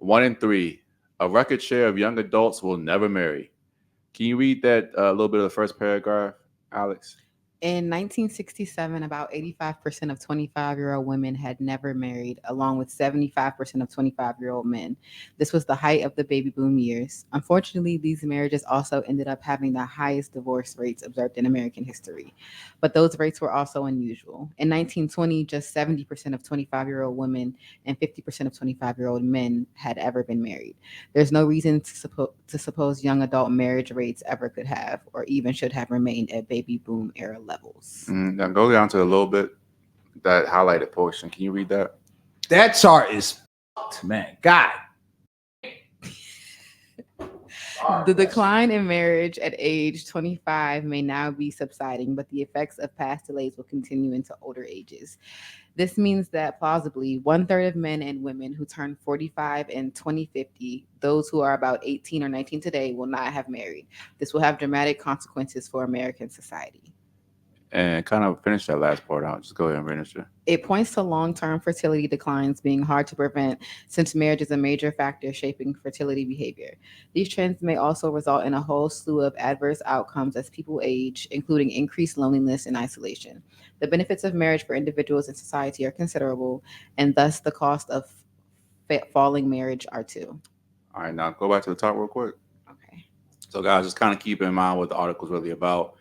1 in 3. A record share of young adults will never marry. Can you read that little bit of the first paragraph, Alex? In 1967, about 85% of 25-year-old women had never married, along with 75% of 25-year-old men. This was the height of the baby boom years. Unfortunately, these marriages also ended up having the highest divorce rates observed in American history. But those rates were also unusual. In 1920, just 70% of 25-year-old women and 50% of 25-year-old men had ever been married. There's no reason to suppose young adult marriage rates ever could have or even should have remained at baby boom era levels. Now go down to a little bit, that highlighted portion. Can you read that? That chart is man. God. The decline in marriage at age 25 may now be subsiding, but the effects of past delays will continue into older ages. This means that plausibly 1/3 of men and women who turn 45 in 2050, those who are about 18 or 19 today, will not have married. This will have dramatic consequences for American society. And kind of finish that last part out. Just go ahead and finish it. It points to long-term fertility declines being hard to prevent since marriage is a major factor shaping fertility behavior. These trends may also result in a whole slew of adverse outcomes as people age, including increased loneliness and isolation. The benefits of marriage for individuals and society are considerable, and thus the cost of falling marriage are too. All right, now go back to the top real quick. Okay. So guys, just kind of keep in mind what the article is really about.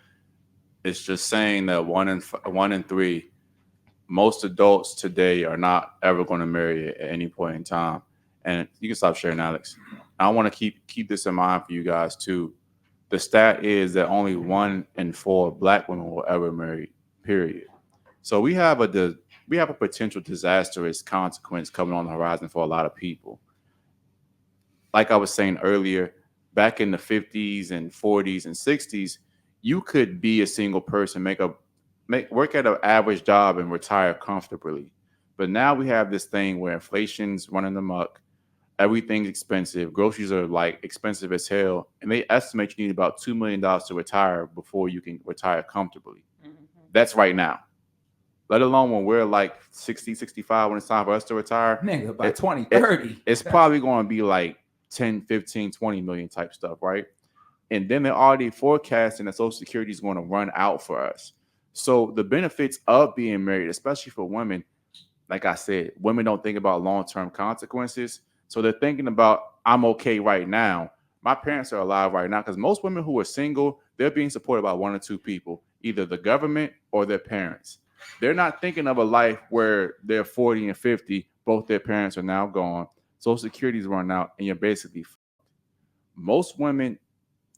It's just saying that 1 in 3, most adults today are not ever going to marry at any point in time. And you can stop sharing, Alex. I want to keep this in mind for you guys too. The stat is that only 1 in 4 Black women will ever marry. Period. So we have a potential disastrous consequence coming on the horizon for a lot of people. Like I was saying earlier, back in the 50s and 40s and 60s. You could be a single person, work at an average job and retire comfortably. But now we have this thing where inflation's running amok, everything's expensive, groceries are like expensive as hell, and they estimate you need about $2 million to retire before you can retire comfortably. Mm-hmm. That's right now. Let alone when we're like 60, 65, when it's time for us to retire. Nigga, by 2030. It's probably going to be like 10, 15, 20 million type stuff, right? And then they're already forecasting that Social Security is going to run out for us. So the benefits of being married, especially for women, like I said, women don't think about long-term consequences. So they're thinking about, I'm okay right now. My parents are alive right now because most women who are single, they're being supported by 1 or 2 people, either the government or their parents. They're not thinking of a life where they're 40 and 50, both their parents are now gone, Social Security is running out, and you're basically most women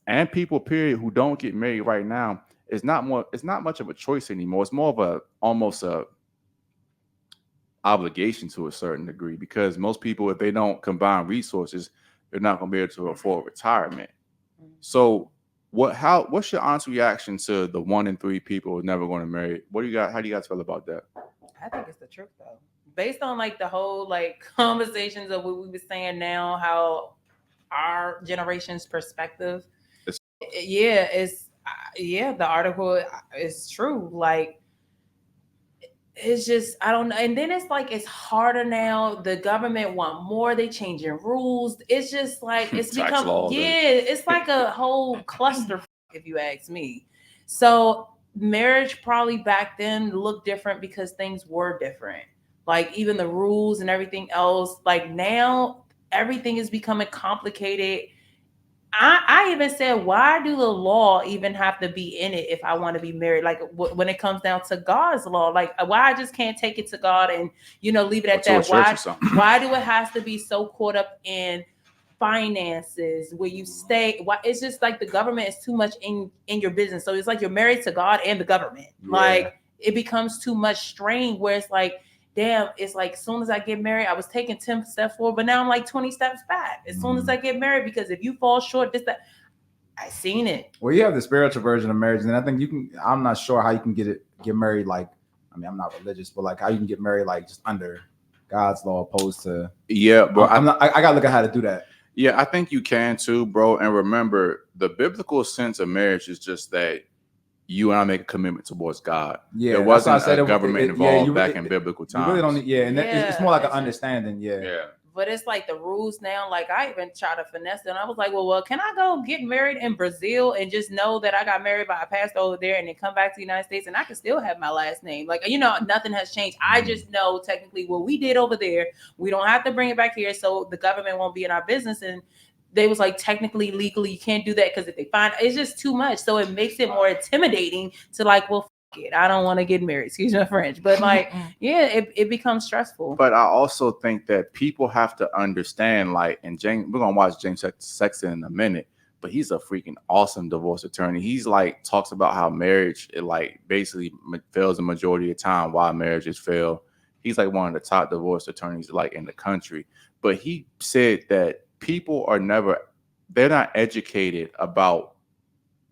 and people, period, who don't get married right now, it's not much of a choice anymore. It's more of almost a obligation to a certain degree, because most people, if they don't combine resources, they're not going to be able to afford retirement. So what's your honest reaction to the 1 in 3 people who are never going to marry? How do you guys feel about that? I think it's the truth though. Based on like the whole like conversations of what we were saying now, how our generation's perspective, the article is true. Like, it's just, I don't know. And then it's like, it's harder now. The government want more. They changing rules. It's just like, it's become, it's like a whole cluster, if you ask me. So marriage probably back then looked different because things were different. Like even the rules and everything else. Like now everything is becoming complicated. I even said, why do the law even have to be in it if I want to be married? Like when it comes down to God's law, like why I just can't take it to God and, leave it at that? Why do it has to be so caught up in finances where you stay? Why it's just like the government is too much in your business. So it's like you're married to God and the government. Yeah. Like it becomes too much strain where it's like, damn, it's like as soon as I get married, I was taking 10 steps forward, but now I'm like 20 steps back. As soon as I get married, because if you fall short, that I seen it. Well, you have the spiritual version of marriage, and I think I'm not sure how you can get married. Like, I mean, I'm not religious, but like how you can get married like just under God's law, opposed to but I gotta look at how to do that. Yeah, I think you can too, bro. And remember, the biblical sense of marriage is just that you and I make a commitment towards God. Yeah, there wasn't a government involved back in biblical times. You really don't need, and it's more like an understanding. Yeah. But it's like the rules now. Like I even tried to finesse it. And I was like, well, can I go get married in Brazil and just know that I got married by a pastor over there and then come back to the United States and I can still have my last name? Like, nothing has changed. I just know technically what we did over there, we don't have to bring it back here, so the government won't be in our business. And they was like, technically, legally, you can't do that because if they find it's just too much. So it makes it more intimidating to like, well, it. I don't want to get married. Excuse my French, but like, yeah, it becomes stressful. But I also think that people have to understand, like, and James, we're gonna watch James Sexton in a minute, but he's a freaking awesome divorce attorney. He's like talks about how marriage, it like basically fails the majority of the time, why marriages fail. He's like one of the top divorce attorneys like in the country. But he said that people they're not educated about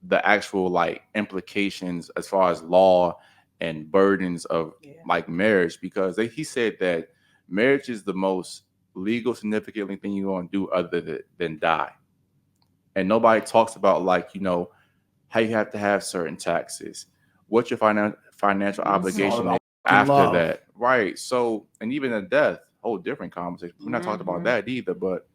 the actual like implications as far as law and burdens of like marriage, because he said that marriage is the most legal significant thing you're going to do other than die. And nobody talks about like, how you have to have certain taxes, what your financial obligation is after that. Right. So, and even a death, whole different conversation. We're not talking about that either, but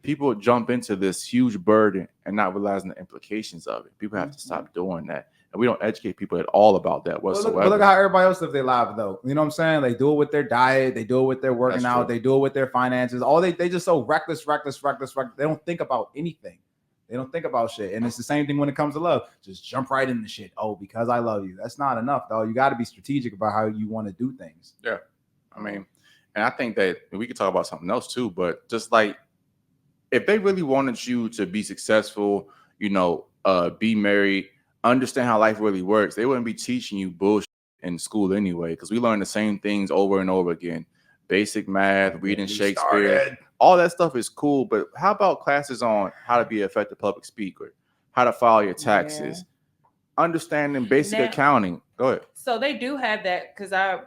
people jump into this huge burden and not realizing the implications of it. People have to stop doing that. And we don't educate people at all about that whatsoever. But look at how everybody else lives their lives, though. You know what I'm saying? They do it with their diet. They do it with their working out. They do it with their finances. They just so reckless. They don't think about anything. They don't think about shit. And it's the same thing when it comes to love. Just jump right into shit. Oh, because I love you. That's not enough, though. You got to be strategic about how you want to do things. Yeah. I mean, and I think that we could talk about something else too, but just like, if they really wanted you to be successful, be married, understand how life really works, they wouldn't be teaching you bullshit in school anyway, because we learn the same things over and over again. Basic math, reading Shakespeare, all that stuff is cool, but how about classes on how to be an effective public speaker, how to file your taxes, understanding basic accounting? Go ahead. So they do have that, because I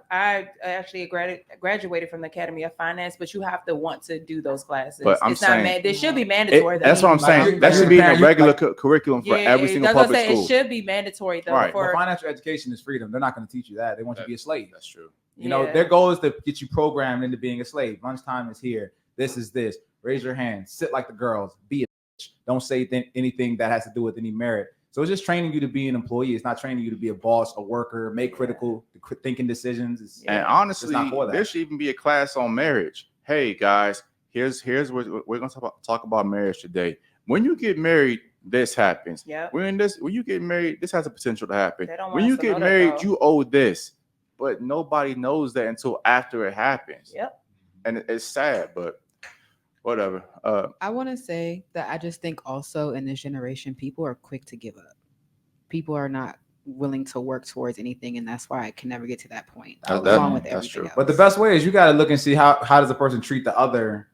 actually graduated from the Academy of Finance, but you have to want to do those classes. But I'm saying they should be mandatory. That's what I'm saying. That should be in a regular curriculum for every single public school. It should be mandatory though. Right. Well, financial education is freedom. They're not going to teach you that. They want you to be a slave. That's true. Their goal is to get you programmed into being a slave. Lunchtime is here. This is this. Raise your hand. Sit like the girls. Be a bitch. Don't say anything that has to do with any merit. So it's just training you to be an employee. It's not training you to be a boss, a worker, make critical thinking decisions. And honestly, there should even be a class on marriage. Hey guys, here's what we're going to talk about marriage today. When you get married, this happens. Yeah. When you get married, this has the potential to happen. When you get married, you owe this, but nobody knows that until after it happens. Yep. And it's sad, but whatever. I want to say that I just think also in this generation, people are quick to give up. People are not willing to work towards anything, and that's why I can never get to that point. Along with everything else. But the best way is you got to look and see how does a person treat the other.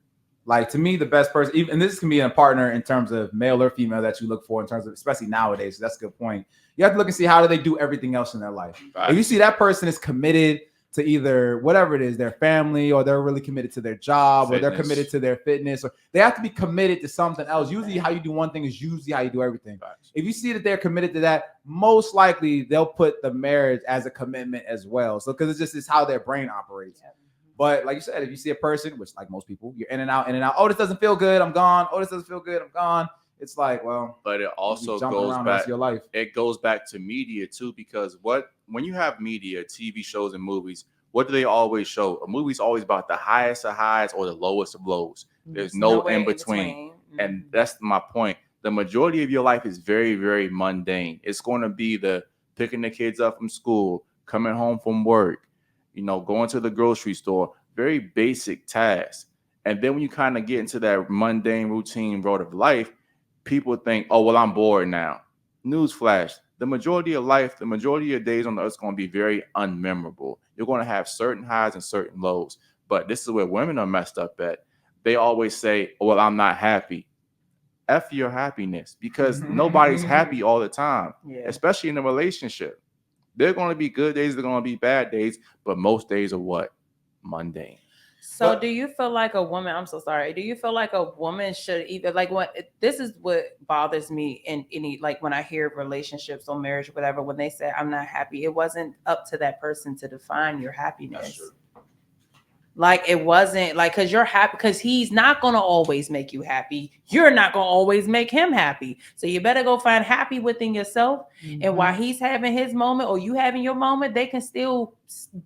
Like, to me, the best person, even, and this can be a partner in terms of male or female that you look for in terms of, especially nowadays. So that's a good point. You have to look and see how do they do everything else in their life. Right. If you see that person is committed to either whatever it is, their family, or they're really committed to their job, or they're committed to their fitness, or they have to be committed to something else. Usually how you do one thing is usually how you do everything. Right. If you see that they're committed to that, most likely they'll put the marriage as a commitment as well. So, because it's how their brain operates. Yeah. But like you said, if you see a person, which like most people, you're in and out. Oh, this doesn't feel good, I'm gone. Oh, this doesn't feel good, I'm gone. It's like, well, but it also goes back. Your life. It goes back to media too, because when you have media, TV shows and movies, what do they always show? A movie's always about the highest of highs or the lowest of lows. There's no in between. Mm-hmm. And that's my point. The majority of your life is very, very mundane. It's going to be the picking the kids up from school, coming home from work, going to the grocery store, very basic tasks. And then when you kind of get into that mundane routine road of life, people think, oh, well, I'm bored now. Newsflash. The majority of life, the majority of days on the earth is going to be very unmemorable. You're going to have certain highs and certain lows. But this is where women are messed up at. They always say, oh, well, I'm not happy. F your happiness, because nobody's happy all the time, especially in a relationship. There are going to be good days, there are going to be bad days, but most days are what? Mundane. So do you feel like a woman, I'm so sorry, do you feel like a woman should even, like, this is what bothers me in any, like when I hear relationships or marriage or whatever, when they say I'm not happy, it wasn't up to that person to define your happiness. Like it wasn't like because you're happy because he's not gonna always make you happy. You're not gonna always make him happy. So you better go find happy within yourself. Mm-hmm. And while he's having his moment or you having your moment, they can still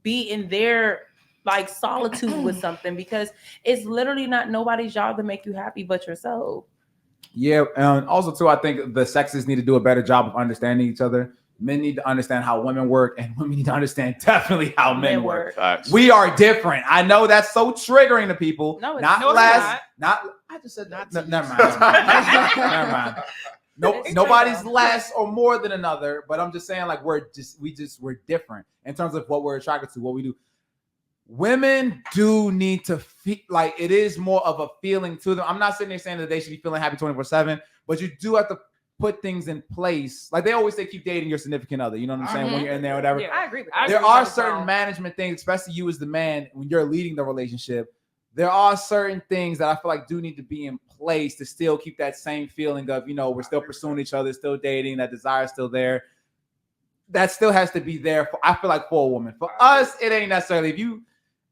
be in their like solitude with something because it's literally not nobody's job to make you happy but yourself. Yeah, and also too, I think the sexes need to do a better job of understanding each other. Men need to understand how women work, and women need to understand definitely how men work. Facts. We are different. I know that's so triggering to people. No, it's not no, it's last. Not. I just said Not no, to never you. mind. Never mind. No, It's nobody's true. less or more than another. But I'm just saying, like we're different in terms of what we're attracted to, what we do. Women do need to feel like it is more of a feeling to them. I'm not sitting there saying that they should be feeling happy 24/7, but you do have to put things in place. Like they always say, keep dating your significant other. You know what I'm saying? When you're in there, or whatever. Yeah, I agree with There are certain management things, especially you as the man, when you're leading the relationship. There are certain things that I feel like do need to be in place to still keep that same feeling of, we're still pursuing each other, still dating, that desire is still there. That still has to be there I feel like for a woman. For us, it ain't necessarily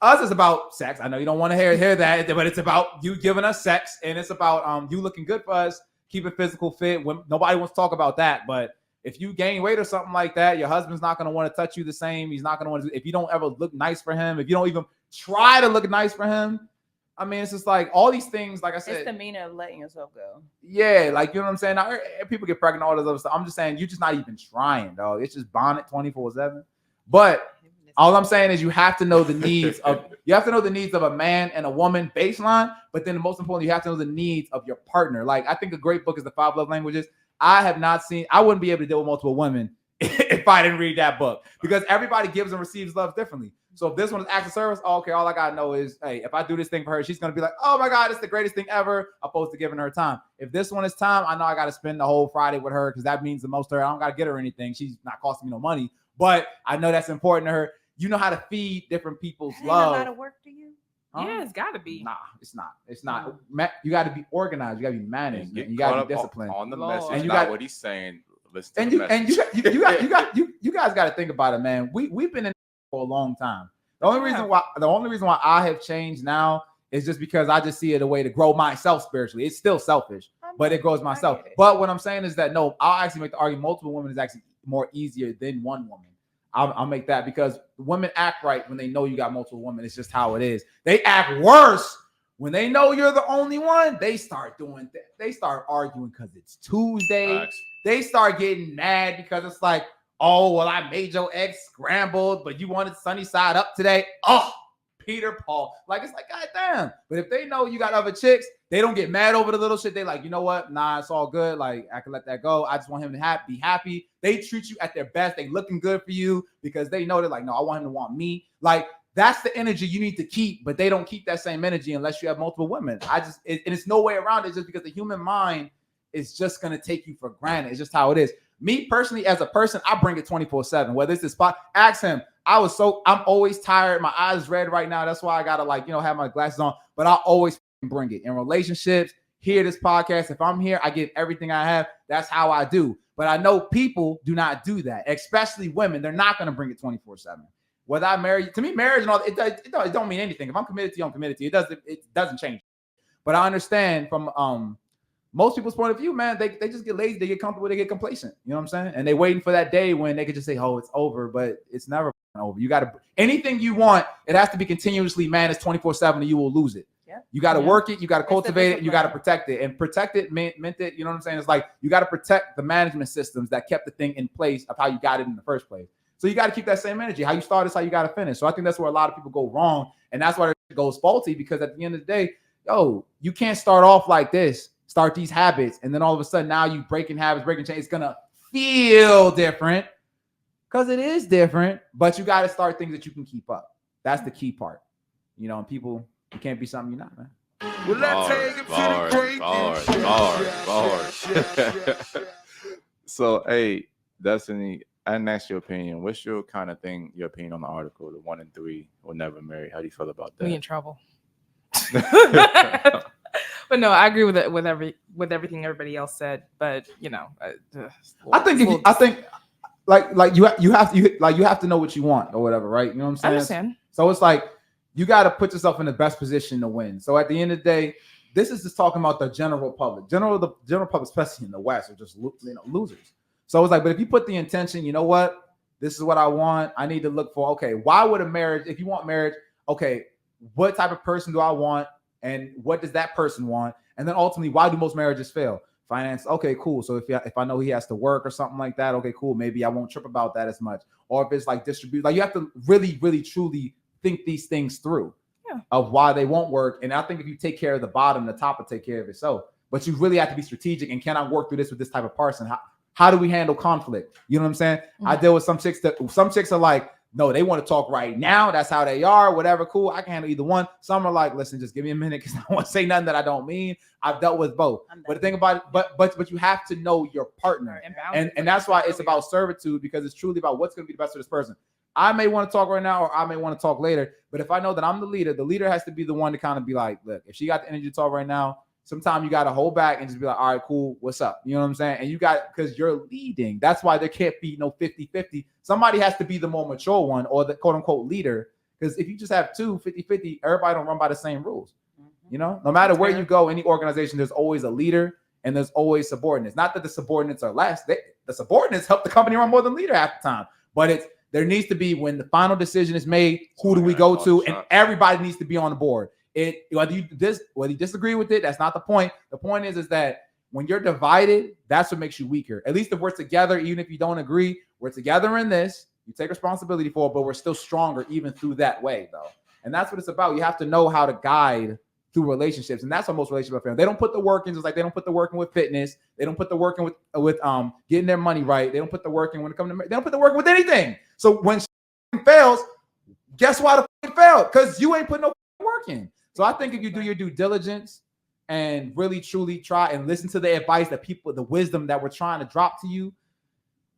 us is about sex. I know you don't want to hear that, but it's about you giving us sex, and it's about you looking good for us, keeping physical fit. When nobody wants to talk about that, but if you gain weight or something like that, your husband's not going to want to touch you the same. He's not going to want to. If you don't ever look nice for him, if you don't even try to look nice for him, I mean, it's just like all these things. Like I said, it's the meaning of letting yourself go. Yeah, like you know what I'm saying. Now, people get pregnant, all this other stuff. I'm just saying, you're just not even trying, dog. It's just bonnet 24/7. But all I'm saying is you have to know the needs of a man and a woman baseline, but then the most important, you have to know the needs of your partner. Like I think a great book is The 5 Love Languages. I wouldn't be able to deal with multiple women if I didn't read that book because everybody gives and receives love differently. So if this one is acts of service, okay, all I gotta know is, hey, if I do this thing for her, she's gonna be like, oh my God, it's the greatest thing ever, opposed to giving her time. If this one is time, I know I gotta spend the whole Friday with her because that means the most to her. I don't gotta get her anything. She's not costing me no money, but I know that's important to her. You know how to feed different people's love. A lot of work to you. Yeah, it's got to be. Nah, it's not. It's not. You got to be organized. You got to be managed. Get You got to caught be up disciplined. on the Lord. message, And you not got- what he's saying. Listen to the message. You guys got to think about it, man. We've been in for a long time. The only reason why I have changed now is just because I just see it a way to grow myself spiritually. It's still selfish, but it grows myself. But what I'm saying is that no, I'll actually make the argument multiple women is actually more easier than one woman. I'll make that because women act right when they know you got multiple women. It's just how it is. They act worse when they know you're the only one. They start doing that. They start arguing because it's Tuesday. Facts. They start getting mad because it's like, oh, well, I made your eggs scrambled, but you wanted sunny side up today. Oh, Peter Paul. Like, it's like, God damn. But if they know you got other chicks, they don't get mad over the little shit. They like, you know what? Nah, it's all good. Like, I can let that go. I just want him to be happy. They treat you at their best. They looking good for you because they know they're like, no, I want him to want me. Like, that's the energy you need to keep, but they don't keep that same energy unless you have multiple women. And it's no way around it just because the human mind is just going to take you for granted. It's just how it is. Me personally, as a person, I bring it 24/7. Whether it's this spot, ask him. I'm always tired. My eyes red right now. That's why I gotta have my glasses on. But I always bring it in relationships. Hear this podcast. If I'm here, I give everything I have. That's how I do. But I know people do not do that, especially women. They're not gonna bring it 24/7. Whether I marry, to me, marriage and all it don't mean anything. If I'm committed to you, I'm committed to you. It doesn't change. But I understand from most people's point of view, man, they just get lazy, they get comfortable, they get complacent. You know what I'm saying? And they waiting for that day when they could just say, oh, it's over, but it's never over. You got to, anything you want, it has to be continuously managed 24/7 or you will lose it. Yeah. You got to work it, you got to It's cultivate it, and you got to discipline. protect it. And protect it meant it, you know what I'm saying? It's like you got to protect the management systems that kept the thing in place of how you got it in the first place. So you got to keep that same energy. How you start is how you got to finish. So I think that's where a lot of people go wrong. And that's why it goes faulty, because at the end of the day, you can't start off like this. Start these habits, and then all of a sudden now you breaking habits, breaking change. It's gonna feel different because it is different, but you got to start things that you can keep up. That's the key part, and people, you can't be something you're not, man. Well, let's take it to the greatest. So, hey, Destiny, I didn't ask your opinion. What's your kind of thing, your opinion on the article, the 1 in 3 will never marry? How do you feel about We in that? trouble. But no, I agree with it, with everything everybody else said. But I think like you have to know what you want or whatever, right? You know what I'm I saying? understand. So it's like you got to put yourself in the best position to win. So at the end of the day, this is just talking about the general public. The general public, especially in the West, are just losers. So it's like, but if you put the intention, you know what? This is what I want. I need to look for, okay, why would a marriage, if you want marriage, okay, what type of person do I want? And what does that person want? And then ultimately, why do most marriages fail? Finance, okay, cool. So if I know he has to work or something like that, okay, cool. Maybe I won't trip about that as much. Or if it's like distribute, like you have to really, really, truly think these things through of why they won't work. And I think if you take care of the bottom, the top will take care of itself. But you really have to be strategic. And can I work through this with this type of person? How do we handle conflict? You know what I'm saying? Mm-hmm. I deal with some chicks are like, no, they want to talk right now. That's how they are. Whatever, cool. I can handle either one. Some are like, listen, just give me a minute because I don't want to say nothing that I don't mean. I've dealt with both. But the thing about it, but you have to know your partner, and that's why it's about servitude, because it's truly about what's going to be the best for this person. I may want to talk right now, or I may want to talk later. But if I know that I'm the leader has to be the one to kind of be like, look, if she got the energy to talk right now, sometimes you got to hold back and just be like, all right, cool, what's up? You know what I'm saying? And you got, because you're leading. That's why there can't be no 50-50. Somebody has to be the more mature one, or the quote unquote leader. Because if you just have 50-50, everybody don't run by the same rules. You know, no matter where you go, any organization, there's always a leader and there's always subordinates. Not that the subordinates are less. The subordinates help the company run more than the leader half the time. But there needs to be, when the final decision is made, who do we go to? And everybody needs to be on the board. Whether you disagree with it, that's not the point. The point is that when you're divided, that's what makes you weaker. At least if we're together, even if you don't agree, we're together in this. You take responsibility for it, but we're still stronger even through that way, though. And that's what it's about. You have to know how to guide through relationships, and that's what most relationships are. They don't put the work in, just like they don't put the work in with fitness. They don't put the work in with getting their money right. They don't put the work in when it comes to. They don't put the work in with anything. So when fails, guess why the failed? Because you ain't putting no work in. So I think if you do your due diligence and really truly try and listen to the advice that people, the wisdom that we're trying to drop to you,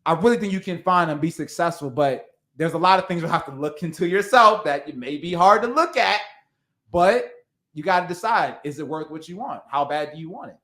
I really think you can find and be successful. But there's a lot of things you have to look into yourself that it may be hard to look at, but you got to decide, is it worth what you want? How bad do you want it?